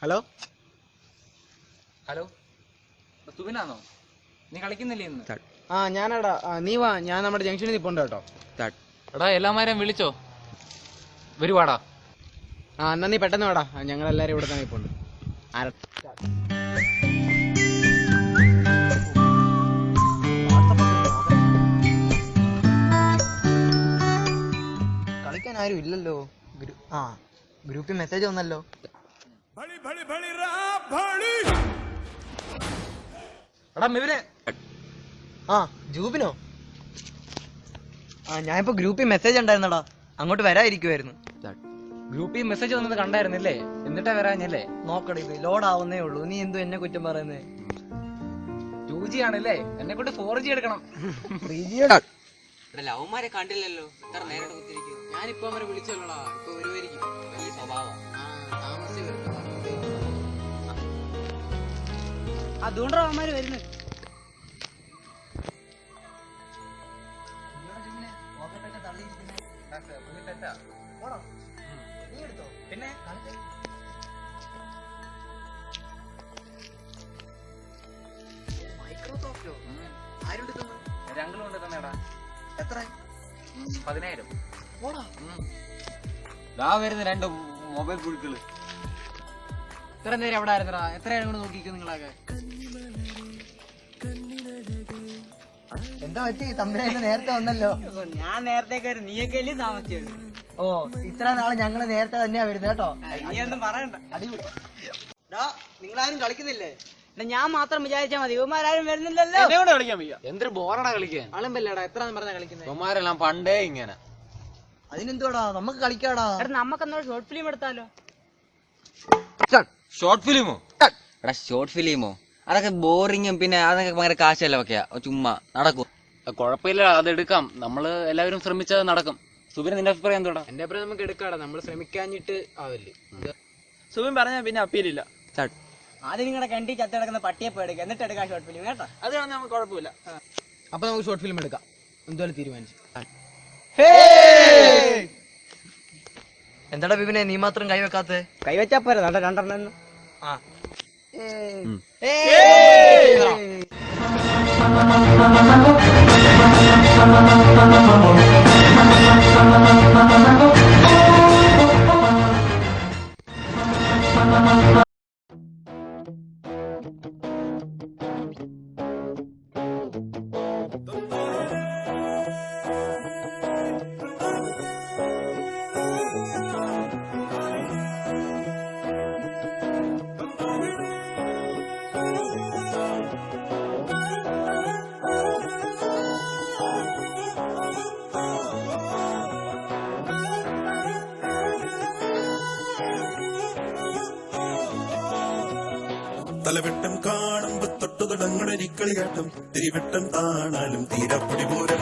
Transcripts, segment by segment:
Hello hello, സുബിനാണോ? നീ കളിക്കുന്നില്ലേ ഇന്ന്? ആ ഞാനാടാ. നീ വാ, ഞാൻ നമ്മുടെ ജംഗ്ഷനിൽ നിൽപ്പുണ്ട് കേട്ടോ. എടാ എല്ലാമാരെയും വിളിച്ചോ, വരുവാടാ. എന്നാ നീ പെട്ടെന്ന് വാടാ, ഞങ്ങളെല്ലാരും ഇവിടെ തന്നെ നിൽപ്പുണ്ട്. കളിക്കാൻ ആരും ഇല്ലല്ലോ. ഗ്രൂപ്പിൽ മെസ്സേജ് വന്നല്ലോ. എടാ മിഥുനെ. ജൂബിനോ? ഞാനിപ്പോ ഗ്രൂപ്പിൽ മെസ്സേജ് ഉണ്ടായിരുന്നടാ, അങ്ങോട്ട് വരാതിരിക്കുവായിരുന്നു. ഗ്രൂപ്പിൽ മെസ്സേജ് വന്നത് കണ്ടായിരുന്നില്ലേ? എന്നിട്ടാ വരാഞ്ഞല്ലേ? നോക്കട, ഇത് ലോഡ് ആവുന്നേ ഉള്ളൂ. നീ എന്തോ എന്നെ കുറ്റം പറയുന്നേ? 2G ആണല്ലേ, എന്നെ കൊണ്ട് 4G എടുക്കണം. ലവന്മാരെ കണ്ടില്ലല്ലോ, ഞാനിപ്പോ അവരെ വിളിച്ചല്ലോടാ, ഇപ്പൊ വരുമായിരിക്കും. വലിയ സ്വഭാവം. അതുകൊണ്ടാ അവന്മാര് വരുന്നത്. പിന്നെ മൈക്രോസോഫ്റ്റോ? ആരെടുക്കുന്നു? രംഗളും കൊണ്ട് തന്നെടാ. എത്ര? 10,000. വരുന്ന 2 മൊബൈൽ പുഴുക്കള്. ഇത്ര നേരം എവിടെ ആയിരുന്നടാ? എത്രയാണ് കൊണ്ട് നോക്കിയിരിക്കും നിങ്ങളൊക്കെ? എന്താ പറ്റി? തമ്പുരാന് നേരത്തെ വന്നല്ലോ. ഞാൻ നേരത്തെ കയറി, നീയൊക്കെ അല്ലേ താമസിച്ചത്? ഇത്ര നാള് ഞങ്ങള് നേരത്തെ തന്നെയാ വരുന്നത് കേട്ടോ. നീ ഒന്നും പറയണ്ട. അടിപൊളി. നിങ്ങളാരും കളിക്കുന്നില്ലേ? ഞാൻ മാത്രം വിചാരിച്ചാ മതി, ഇവന്മാരും വരുന്നില്ലല്ലോ. കളിക്കാൻ വയ്യ. എന്തൊരു ബോറടാ കളിക്കാൻ. അളമ്പല്ലടാ, എത്ര പറഞ്ഞാ കളിക്കുന്നത്? ഇവന്മാരെല്ലാം പണ്ടേ ഇങ്ങനെ. അതിനെന്തുവാടാ, നമുക്ക് കളിക്കാടാ. നമുക്കെന്നോ ഷോർട്ട് ഫിലിം എടുത്താലോ? ഷോർട്ട് ഫിലിമോ? എടാ ഷോർട്ട് ഫിലിമോ? അതൊക്കെ ബോറിങ്ങും പിന്നെ അതൊക്കെ ഭയങ്കര കാശല്ലൊക്കെയാ. ചുമ്മാ നടക്കും. കുഴപ്പമില്ല, അതെടുക്കാം. നമ്മള് എല്ലാവരും ശ്രമിച്ചത് നടക്കും. സുബിന് നിന്റെ അഭിപ്രായം എന്തോടാ? എന്റെ അഭിപ്രായം നമുക്ക് എടുക്കാടാ, നമ്മൾ ശ്രമിക്കാഞ്ഞിട്ട് ആവില്ലേ. സുബിൻ പറഞ്ഞാ പിന്നെ അപ്പീലില്ല. ആദ്യം നിങ്ങളുടെ കണ്ടി ചത്ത കിടക്കുന്ന പട്ടിയെ പോയെടുക്കുക, എന്നിട്ട് എടുക്കാം ഷോർട്ട് ഫിലിം കേട്ടോ. അത് നമുക്ക് കുഴപ്പമില്ല. അപ്പൊ നമുക്ക് ഷോർട്ട് ഫിലിം എടുക്കാം, എന്തായാലും തീരുമാനിച്ചു. എന്താടാ ബിബിനെ, നീ മാത്രം കൈവെക്കാത്ത? കൈവച്ചാ പോരാ, നട 2 തലവെട്ടം കാണുമ്പോ തൊട്ടു തുടങ്ങണരിക്കളിയാട്ടം, തിരിവെട്ടം താണാലും തീരപ്പൊടി പൂരം,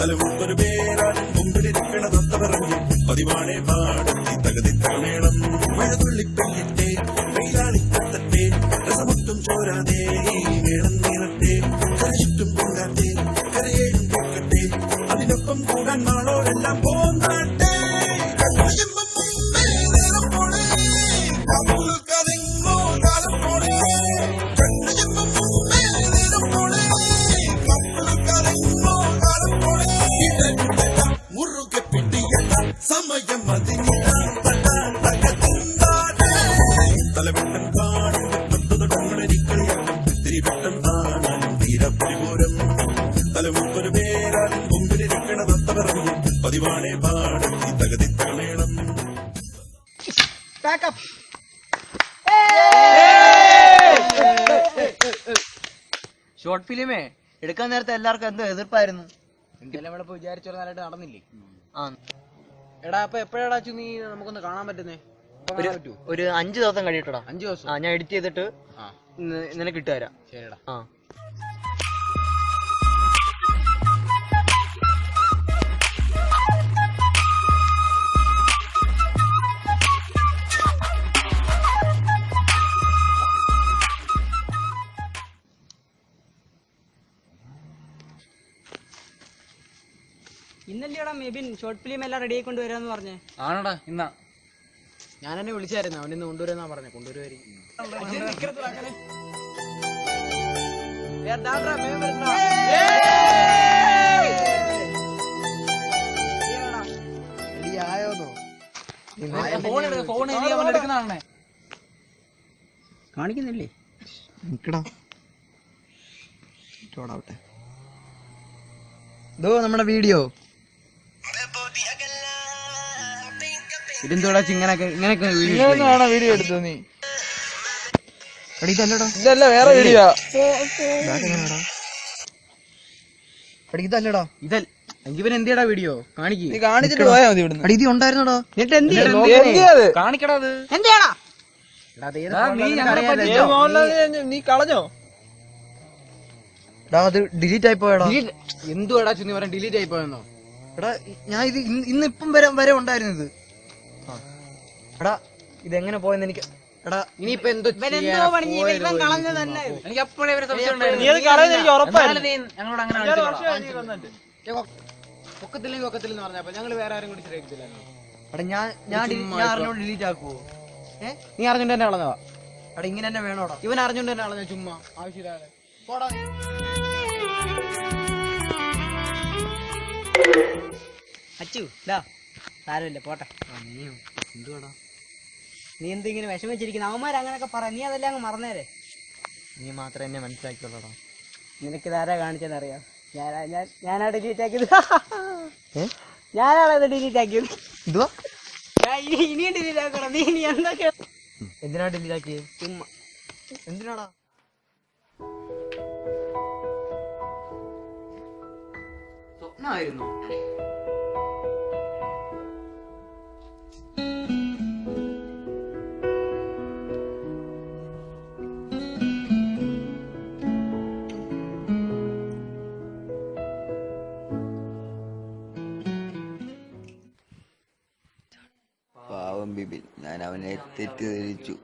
തലമുട്ടൊരു പേരാലും മുമ്പിലിരിക്കണ തൊത്ത പറഞ്ഞു പതിവാണേ പാടത്തി തകതി തകമേളം, മഴതുള്ളിപ്പെയ്യട്ടെ വെയിലാളിക്കത്തട്ടെ, രസമൊട്ടും ചോരാതെ മേളം നീളട്ടെ, കരചുറ്റും കൊണ്ടാട്ടെ കരയേഴും കേൾക്കട്ടെ, അതിനൊപ്പം കൂടാൻ നാളോരെല്ലാം പോന്നാട്ടെ. സമയം തലവെട്ടം കാണുമ്പോ തൊട്ടു തുടങ്ങണരിക്കളിയാട്ടം, തിരിവെട്ടം താണാലും തീരപ്പുരിപൂരം, തലമുക്കൊരു പേരാലും മുമ്പിലിരിക്കണ തൊത്ത പറഞ്ഞു പതിവാണേ പാടത്തി തകതി തകമേളം. ഷോർട്ട് ഫിലിമേ എടുക്കാൻ നേരത്തെ എല്ലാവർക്കും എന്തോ എതിർപ്പായിരുന്നു. എന്തെല്ലാം ഇവിടെ വിചാരിച്ചോ നല്ലതായിട്ട് നടന്നില്ലേ? എടാ അപ്പൊ എപ്പോഴാടാ നീ നമുക്കൊന്ന് കാണാൻ പറ്റുന്നേ? ഒരു 5 ദിവസം കഴിയട്ടടാ. 5 ദിവസം? ഞാൻ എഡിറ്റ് ചെയ്തിട്ട് നിനക്ക് ഇട്ടുതരാം. ശരിടാ. ഇന്നല്ലേടാ മെബിൻ ഷോർട്ട് ഫിലിം എല്ലാം റെഡി ആയിക്കൊണ്ട് വരാന്ന് പറഞ്ഞേ? ആണടാ, ഇന്നാ. ഞാൻ എന്നെ വിളിച്ചായിരുന്നു, അവനിന്ന് കൊണ്ടുവരുന്നാ പറഞ്ഞേ. കൊണ്ടുവരുമായിരിക്കും. കാണിക്കുന്നില്ലേ? നിക്കടാ, ചോടാവട്ടെ. ഇതോ നമ്മുടെ വീഡിയോ. ഇതെന്തോടാ ഇങ്ങനെയൊക്കെ വീഡിയോ എടുത്തു നീ? ഇതല്ലടാ, ഇതല്ല, വേറെ വീഡിയോ. ഇതല്ലടാ, ഇതല്ല. ഇവൻ എന്തിയടാ വീഡിയോ കാണിക്ക്. നീ കാണിച്ചിട്ട് പോയാ മതി ഇവിടുന്ന്. ഇത് ഉണ്ടായിരുന്നോടാ? കാണിക്കടാ അത്. നീ കളഞ്ഞോ? അത് ഡിലീറ്റ് ആയി പോയടാ. എന്തുവാടാ ചുന്നി പറയാൻ ഡിലീറ്റ് ആയി പോയെന്നോ? എടാ ഞാൻ ഇത് ഇന്നിപ്പം വരെ ഉണ്ടായിരുന്നു ഇത്. എടാ ഇതെങ്ങനെ പോയെന്ന് എനിക്ക്. എടാ ഇനിയിപ്പോ എന്തോ എനിക്ക് അപ്പോഴേ ഒരു സംശയം ഉണ്ടായിരുന്നു. നീ അത് കളയുന്ന എനിക്ക് ഉറപ്പായിരുന്നു. എന്നാലും നീ ഞങ്ങളോട് അങ്ങനെ ഒക്കത്തില്ലെങ്കിൽ ഒക്കത്തില്ലെന്ന് പറഞ്ഞപ്പോ ഞങ്ങള് വേറെ ആരും കൂടി ശരിയാക്കത്തില്ലായിരുന്നു. എടാ ഞാൻ അറിഞ്ഞോണ്ട് ഡിലീറ്റ് ആക്കുവോ? നീ അറിഞ്ഞോണ്ട് തന്നെ കളഞ്ഞതാ. എടാ ഇങ്ങനെ തന്നെ വേണോടാ? ഇവൻ അറിഞ്ഞോണ്ട് തന്നെ കളഞ്ഞ ചുമ്മാ ആവശ്യമില്ലാതെ. പോടാ നീ. അച്ചു സാരമില്ല, പോട്ടെ. എന്തുവാടാ നീ എന്തിങ്ങനെ വിഷമിച്ചിരിക്കുന്ന? അവന്മാർ അങ്ങനെയൊക്കെ പറ, നീ അതെല്ലാം അങ്ങ് മറന്നേരെ. നീ മാത്രം എന്നെ മനസ്സിലാക്കിയോളടാ. നിനക്കിതാരാ കാണിച്ചെന്നറിയാം? ഞാനാ ഡിലീറ്റ് ആക്കിയത്. ഞാനാണത് ഡിലീറ്റ് ആക്കിയത്. എന്തുവാ? ഇനിയും ഡിലീറ്റ് ആക്കണം. നീ ഇനി എന്തൊക്കെയാ? എന്തിനാ ഡിലീറ്റ് ആക്കിയത്? ചുമ്മാ. എന്തിനാടാ? സ്വപ്നമായിരുന്നു. പാവം ബിബിൻ, ഞാൻ അവനെ തെറ്റിദ്ധരിച്ചു.